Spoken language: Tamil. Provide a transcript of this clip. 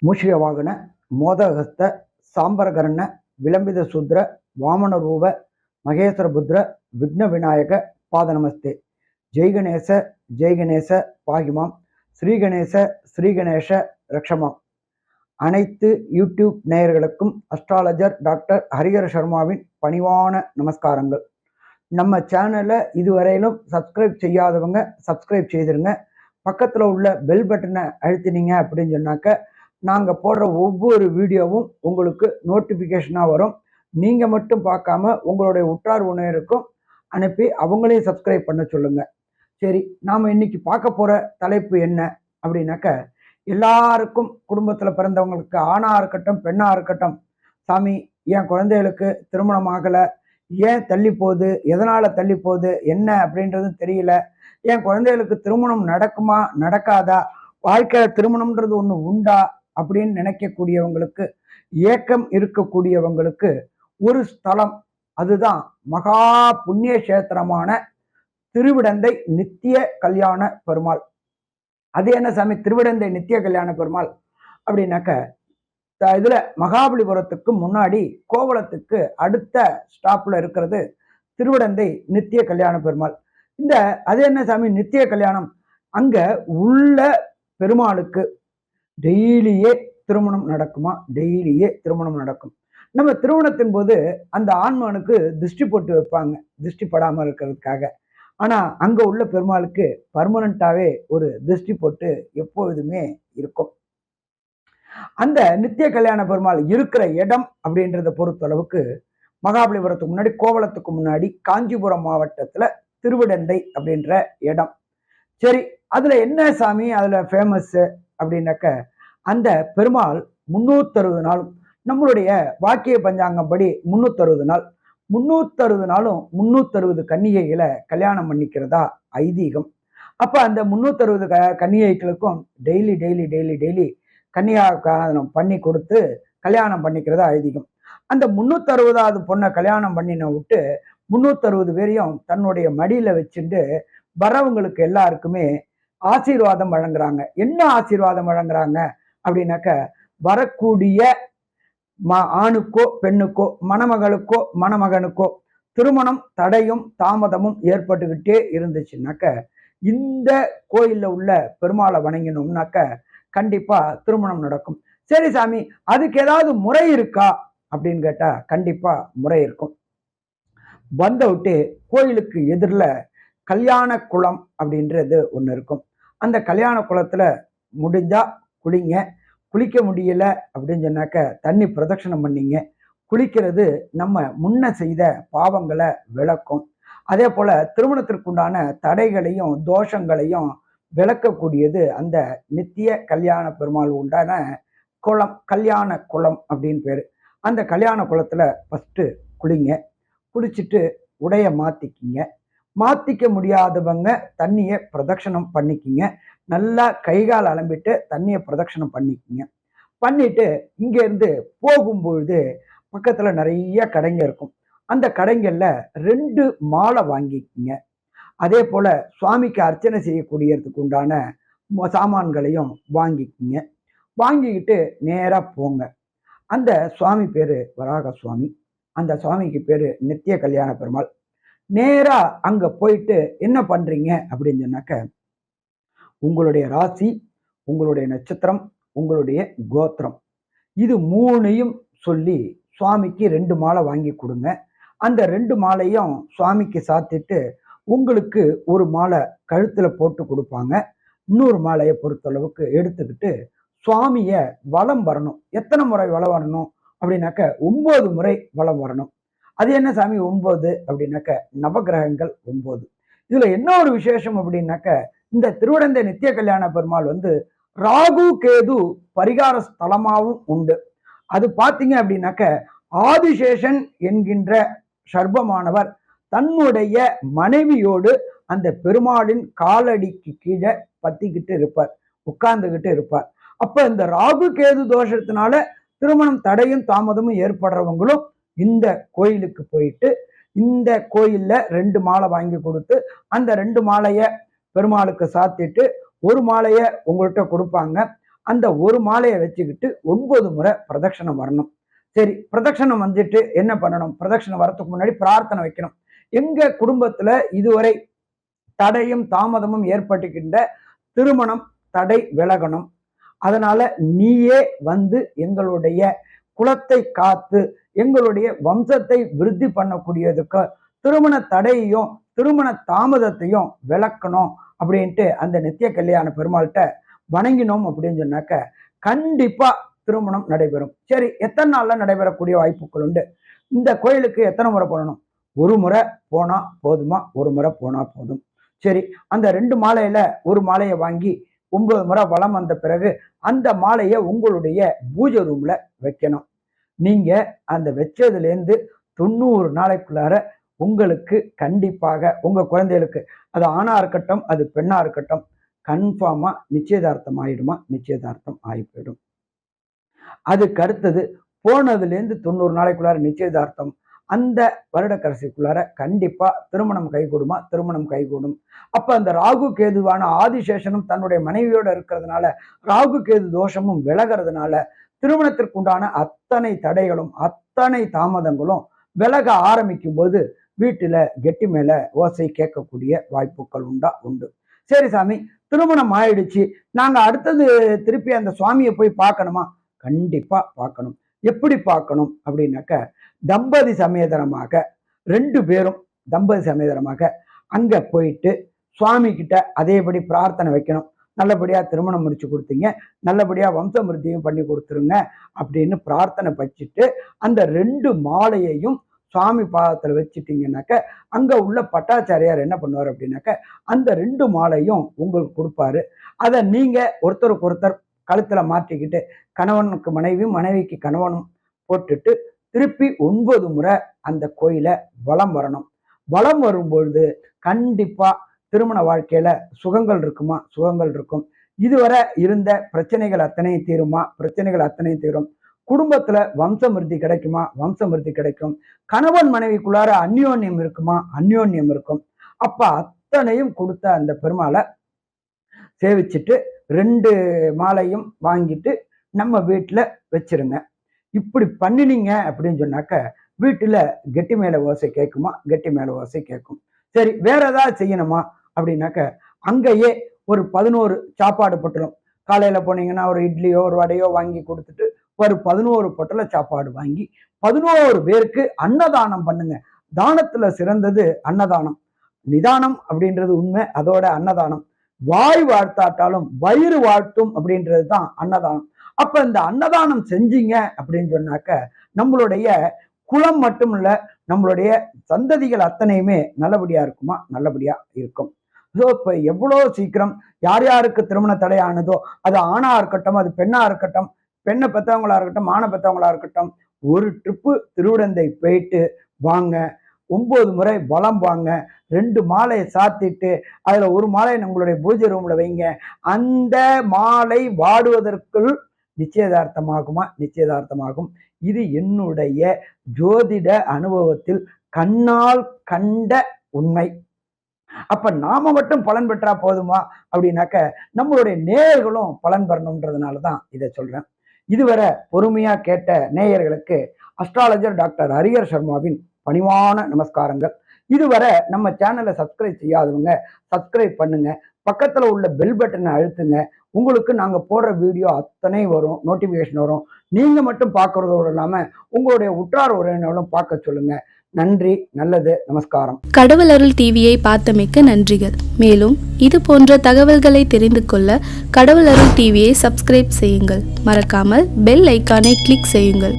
ಮೂಷಿಕವಾಹನ ಮೋದಹಸ್ತ ಸಾಂಬರಕರ್ಣ ವಿಳಂಬಿತ ಶೂದ್ರ ವಾಮನ ರೂಪ ಮಹೇಶ್ವರ புத்திர விக்ன விநாயக பாத நமஸ்தே. ஜெய் கணேச பாகிமாம், ஸ்ரீ கணேச ரக்ஷமாம். அனைத்து யூடியூப் நேயர்களுக்கும் அஸ்ட்ராலஜர் டாக்டர் ஹரிஹர சர்மாவின் பணிவான நமஸ்காரங்கள். நம்ம சேனலை இதுவரையிலும் சப்ஸ்கிரைப் செய்யாதவங்க சப்ஸ்கிரைப் செய்திருங்க. பக்கத்தில் உள்ள பெல் பட்டனை அழுத்தினீங்க அப்படின்னு சொன்னாக்க நாங்கள் போடுற ஒவ்வொரு வீடியோவும் உங்களுக்கு நோட்டிஃபிகேஷனாக வரும். நீங்கள் மட்டும் பார்க்காம உங்களுடைய உற்றார் உணர்வுக்கும் அனுப்பி அவங்களையும் சப்ஸ்கிரைப் பண்ண சொல்லுங்கள். சரி, நாம் இன்னைக்கு பார்க்க போகிற தலைப்பு என்ன அப்படின்னாக்க, எல்லாருக்கும் குடும்பத்தில் பிறந்தவங்களுக்கு ஆணாக இருக்கட்டும் பெண்ணாக இருக்கட்டும், சாமி என் குழந்தைகளுக்கு திருமணம் ஆகலை, ஏன் தள்ளி போகுது, எதனால் தள்ளி போகுது, என்ன அப்படின்றதும் தெரியல, என் குழந்தைகளுக்கு திருமணம் நடக்குமா நடக்காதா, வாழ்க்கையில் திருமணம்ன்றது ஒன்று உண்டா அப்படின்னு நினைக்கக்கூடியவங்களுக்கு, ஏக்கம் இருக்கக்கூடியவங்களுக்கு ஒரு ஸ்தலம், அதுதான் மகா புண்ணிய கஷேத்திரமான திருவிடந்தை நித்திய கல்யாண பெருமாள். அது என்ன சாமி திருவிடந்தை நித்திய கல்யாண பெருமாள் அப்படின்னாக்க, இதுல மகாபலிபுரத்துக்கு முன்னாடி கோவளத்துக்கு அடுத்த ஸ்டாப்ல இருக்கிறது திருவிடந்தை நித்திய கல்யாண பெருமாள். அது என்ன சாமி நித்திய கல்யாணம், அங்க உள்ள பெருமாளுக்கு டெய்லியே திருமணம் நடக்குமா? டெய்லியே திருமணம் நடக்கும். நம்ம திருமணத்தின் போது அந்த ஆண்மகனுக்கு திருஷ்டி போட்டு வைப்பாங்க, திருஷ்டி படாமல் இருக்கிறதுக்காக. ஆனா அங்க உள்ள பெருமாளுக்கு பர்மனண்டாவே ஒரு திருஷ்டி போட்டு எப்பொழுதுமே இருக்கும். அந்த நித்திய கல்யாண பெருமாள் இருக்கிற இடம் அப்படின்றத பொறுத்தளவுக்கு மகாபலிபுரத்துக்கு முன்னாடி கோவளத்துக்கு முன்னாடி காஞ்சிபுரம் மாவட்டத்துல திருவிடந்தை அப்படின்ற இடம். சரி, அதுல என்ன சாமி அதுல ஃபேமஸ் அப்படின்னாக்க, அந்த பெருமாள் 360 நாளும், நம்மளுடைய வாக்கிய பஞ்சாங்கம் படி 360 நாள், 360 நாளும் 360 கன்னிகைகளை கல்யாணம் பண்ணிக்கிறதா ஐதீகம். அப்ப அந்த 360 கன்னிகைகளுக்கும் டெய்லி டெய்லி டெய்லி டெய்லி கன்னிகாதானம் பண்ணி கொடுத்து கல்யாணம் பண்ணிக்கிறதா ஐதீகம். அந்த 360வது பொண்ணை கல்யாணம் பண்ணின விட்டு 360 பேரையும் தன்னுடைய மடியில வச்சுட்டு வரவங்களுக்கு எல்லாருக்குமே ஆசீர்வாதம் வழங்குறாங்க. என்ன ஆசீர்வாதம் வழங்குறாங்க அப்படின்னாக்க, வரக்கூடிய ஆணுக்கோ பெண்ணுக்கோ மணமகளுக்கோ மணமகனுக்கோ திருமணம் தடையும் தாமதமும் ஏற்பட்டுக்கிட்டே இருந்துச்சுன்னாக்க, இந்த கோயில்ல உள்ள பெருமாளை வணங்கினோம்னாக்க கண்டிப்பா திருமணம் நடக்கும். சரி சாமி, அதுக்கு ஏதாவது முறை இருக்கா அப்படின்னு கேட்டா கண்டிப்பா முறை இருக்கும். வந்த விட்டு கோயிலுக்கு எதிரில் கல்யாண குளம் அப்படின்றது ஒன்று இருக்கும். அந்த கல்யாண குளத்துல முடிஞ்சா குளிங்க, குளிக்க முடியல அப்படின்னு சொன்னாக்க தண்ணி பிரதட்சணம் பண்ணிங்க. குளிக்கிறது நம்ம முன்ன செய்த பாவங்களை விளக்கும். அதே போல திருமணத்திற்குண்டான தடைகளையும் தோஷங்களையும் விளக்கக்கூடியது அந்த நித்திய கல்யாண பெருமாள் உண்டான குளம், கல்யாண குளம் அப்படின்னு பேரு. அந்த கல்யாண குளத்துல ஃபர்ஸ்ட் குளிங்க, குளிச்சுட்டு உடைய மாத்திக்கிங்க. மாத்திக்க முடியாதவங்க தண்ணியை பிரதட்சணம் பண்ணிக்கிங்க. நல்லா கைகால் அலம்பிட்டு தண்ணியை பிரதட்சணம் பண்ணிக்கிங்க. பண்ணிட்டு இங்க இருந்து போகும்பொழுது பக்கத்துல நிறைய கடைங்க இருக்கும். அந்த கடைங்கள்ல 2 மாலை வாங்கிக்கிங்க. அதே போல சுவாமிக்கு அர்ச்சனை செய்யக்கூடியதுக்கு உண்டான சாமான்களையும் வாங்கிக்கிங்க. வாங்கிக்கிட்டு நேரா போங்க. அந்த சுவாமி பேரு வராக சுவாமி, அந்த சுவாமிக்கு பேரு நித்திய கல்யாண பெருமாள். நேரா அங்க போயிட்டு என்ன பண்றீங்க அப்படின்னு சொன்னாக்க, உங்களுடைய ராசி, உங்களுடைய நட்சத்திரம், உங்களுடைய கோத்திரம், இது 3ஐயும் சொல்லி சுவாமிக்கு 2 மாலை வாங்கி கொடுங்க. அந்த 2 மாலையும் சுவாமிக்கு சாத்திட்டு உங்களுக்கு ஒரு மாலை கழுத்துல போட்டு கொடுப்பாங்க. இன்னொரு மாலையை பொறுத்தளவுக்கு எடுத்துக்கிட்டு சுவாமிய வலம் வரணும். எத்தனை முறை வலம் வரணும் அப்படின்னாக்க 9 முறை வலம் வரணும். அது என்ன சாமி 9 அப்படின்னாக்க, நவகிரகங்கள் 9. இதுல என்ன ஒரு விசேஷம் அப்படின்னாக்க, இந்த திருவிடந்தை நித்திய கல்யாண பெருமாள் ராகு கேது பரிகார ஸ்தலமாவும் உண்டு. அது பார்த்தீங்க அப்படின்னாக்க, ஆதிசேஷன் என்கின்ற சர்ப்பமானவர் தன்னுடைய மனைவியோடு அந்த பெருமாளின் காலடிக்கு கீழே பத்திக்கிட்டு இருப்பார், உட்கார்ந்துகிட்டு இருப்பார். அப்ப இந்த ராகு கேது தோஷத்தினால திருமணம் தடையும் தாமதமும் ஏற்படுறவங்களும் இந்த கோயிலுக்கு போயிட்டு இந்த கோயில்ல 2 மாலை வாங்கி கொடுத்து அந்த 2 மாலைய பெருமாளுக்கு சாத்திட்டு ஒரு மாலைய உங்கள்கிட்ட கொடுப்பாங்க. அந்த ஒரு மாலையை வச்சுக்கிட்டு 9 முறை பிரதட்சணம் வரணும். சரி, பிரதட்சணம் வந்துட்டு என்ன பண்ணணும்? பிரதட்சணம் வரத்துக்கு முன்னாடி பிரார்த்தனை வைக்கணும். எங்க குடும்பத்துல இதுவரை தடையும் தாமதமும் ஏற்பட்டுகின்ற திருமணம் தடை விலகணும். அதனால நீயே வந்து எங்களுடைய குலத்தை காத்து எங்களுடைய வம்சத்தை விருத்தி பண்ணக்கூடியதுக்கு திருமண தடையையும் திருமண தாமதத்தையும் விளக்கணும் அப்படின்ட்டு அந்த நித்திய கல்யாண பெருமாள்கிட்ட வணங்கினோம் அப்படின்னு சொன்னாக்க கண்டிப்பா திருமணம் நடைபெறும். சரி, எத்தனை நாள்ல நடைபெறக்கூடிய வாய்ப்புகள் உண்டு? இந்த கோயிலுக்கு எத்தனை முறை போகணும்? ஒரு முறை போனா போதுமா? ஒரு முறை போனா போதும். சரி, அந்த 2 மாலையில ஒரு மாலையை வாங்கி 9 முறை வலம் வந்த பிறகு அந்த மாலையை உங்களுடைய பூஜை ரூம்ல வைக்கணும். நீங்க அந்த வச்சதுலேருந்து 90 நாளைக்குள்ளார உங்களுக்கு கண்டிப்பாக உங்க குழந்தைகளுக்கு, அது ஆணா இருக்கட்டும் அது பெண்ணா இருக்கட்டும், கன்ஃபார்மா நிச்சயதார்த்தம் ஆயிடுமா? நிச்சயதார்த்தம் ஆகி போயிடும். அதுக்கு அடுத்தது போனதுலேருந்து 90 நாளைக்குள்ளார நிச்சயதார்த்தம். அந்த வருடக்கரசிக்குள்ளார கண்டிப்பா திருமணம் கைகூடுமா? திருமணம் கைகூடும். அப்ப அந்த ராகு கேதுவான ஆதிசேஷனும் தன்னுடைய மனைவியோட இருக்கிறதுனால ராகு கேது தோஷமும் விலகிறதுனால திருமணத்திற்கு உண்டான அத்தனை தடைகளும் அத்தனை தாமதங்களும் விலக ஆரம்பிக்கும் போது வீட்டுல கெட்டி மேல ஓசை கேட்கக்கூடிய வாய்ப்புகள் உண்டு. சரி சாமி, திருமணம் ஆயிடுச்சு, நாங்க அடுத்தது திருப்பி அந்த சுவாமியை போய் பார்க்கணுமா? கண்டிப்பா பார்க்கணும். எப்படி பார்க்கணும் அப்படின்னாக்க, தம்பதி சமேதனமாக 2 பேரும் தம்பதி சமேதனமாக அங்க போயிட்டு சுவாமி கிட்ட அதேபடி பிரார்த்தனை வைக்கணும். நல்லபடியா திருமணம் முடிச்சு கொடுத்தீங்க, நல்லபடியா வம்ச விருத்தியும் பண்ணி கொடுத்துருங்க அப்படின்னு பிரார்த்தனை வச்சுட்டு அந்த 2 மாலையையும் சுவாமி பாதத்துல வச்சுட்டீங்கன்னாக்க அங்க உள்ள பட்டாச்சாரியார் என்ன பண்ணுவார் அப்படின்னாக்க அந்த 2 மாலையும் உங்களுக்கு கொடுப்பாரு. அதை நீங்க ஒருத்தருக்கு ஒருத்தர் கழுத்துல மாட்டிக்கிட்டு கணவனுக்கு மனைவியும் மனைவிக்கு கணவனும் போட்டுட்டு திருப்பி 9 முறை அந்த கோயிலை வலம் வரணும். வலம் வரும்பொழுது கண்டிப்பா திருமண வாழ்க்கையில சுகங்கள் இருக்குமா? சுகங்கள் இருக்கும். இதுவரை இருந்த பிரச்சனைகள் அத்தனையும் தீருமா? பிரச்சனைகள் அத்தனையும் தீரும். குடும்பத்துல வம்சமிருத்தி கிடைக்குமா? வம்சமிருத்தி கிடைக்கும். கணவன் மனைவிக்குள்ளார அந்யோன்யம் இருக்குமா? அந்யோன்யம் இருக்கும். அப்ப அத்தனையும் கொடுத்த அந்த பெருமாளை சேவிச்சுட்டு 2 மாலையும் வாங்கிட்டு நம்ம வீட்டுல வச்சிருங்க. இப்படி பண்ணினீங்க அப்படின்னு சொன்னாக்க வீட்டுல கெட்டி மேல ஓசை கேட்குமா? கெட்டி மேல ஓசை கேட்கும். சரி, வேற ஏதாவது செய்யணுமா அப்படின்னாக்க அங்கேயே ஒரு 11 சாப்பாடு பொட்டலம், காலையில போனீங்கன்னா ஒரு இட்லியோ ஒரு வடையோ வாங்கி கொடுத்துட்டு ஒரு 11 பொட்டல சாப்பாடு வாங்கி 11 பேருக்கு அன்னதானம் பண்ணுங்க. தானத்துல சிறந்தது அன்னதானம். நிதானம் அப்படின்றது உண்மை, அதோட அன்னதானம். வாய் வாழ்த்தாட்டாலும் வயிறு வாழ்த்தும் அப்படின்றது தான் அன்னதானம். அப்ப இந்த அன்னதானம் செஞ்சீங்க அப்படின்னு சொன்னாக்க நம்மளுடைய குலம் மட்டும் இல்ல, நம்மளுடைய சந்ததிகள் அத்தனையுமே நல்லபடியா இருக்குமா? நல்லபடியா இருக்கும். ஸோ இப்ப எவ்வளவு சீக்கிரம் யார் யாருக்கு திருமண தடை ஆனதோ, அது ஆணா இருக்கட்டும் அது பெண்ணா இருக்கட்டும், பெண்ணை பெற்றவங்களா இருக்கட்டும் ஆணை பெற்றவங்களா இருக்கட்டும், ஒரு ட்ரிப்பு திருவிடந்தை போயிட்டு வாங்க. 9 முறை வலம் வாங்க. 2 மாலையை சாத்திட்டு அதுல ஒரு மாலையை நம்மளுடைய பூஜை ரூம்ல வைங்க. அந்த மாலை வாடுவதற்குள் நிச்சயதார்த்தமாகுமா? நிச்சயதார்த்தமாகும். இது என்னுடைய ஜோதிட அனுபவத்தில் கண்ணால் கண்ட உண்மை. அப்ப நாம மட்டும் பலன் பெற்றா போதுமா அப்படின்னாக்க நம்மளுடைய நேயர்களும் பலன் பெறணும்ன்றதுனாலதான் இதை சொல்றேன். இதுவரை பொறுமையா கேட்ட நேயர்களுக்கு அஸ்ட்ராலஜர் டாக்டர் ஹரிஹர் சர்மாவின் பணிவான நமஸ்காரங்கள். இதுவரை நம்ம சேனலை சப்ஸ்கிரைப் செய்யாதவங்க சப்ஸ்கிரைப் பண்ணுங்க. பக்கத்துல உள்ள பெல் பட்டனை அழுத்துங்க. உங்களுக்கு நாங்க போடுற வீடியோ அத்தனை வரும், நோட்டிபிகேஷன் வரும். நீங்க மட்டும் பார்க்கறதோடு இல்லாம உங்களுடைய உற்றார் உறவினர்களும் பார்க்க சொல்லுங்க. நன்றி, நல்லது, நமஸ்காரம். கடவுள் அருள் டிவியை பார்த்தமைக்கு நன்றிகள். மேலும் இது போன்ற தகவல்களை தெரிந்து கொள்ள கடவுள் அருள் டிவியை சப்ஸ்கிரைப் செய்யுங்கள். மறக்காமல் பெல் ஐக்கானை கிளிக் செய்யுங்கள்.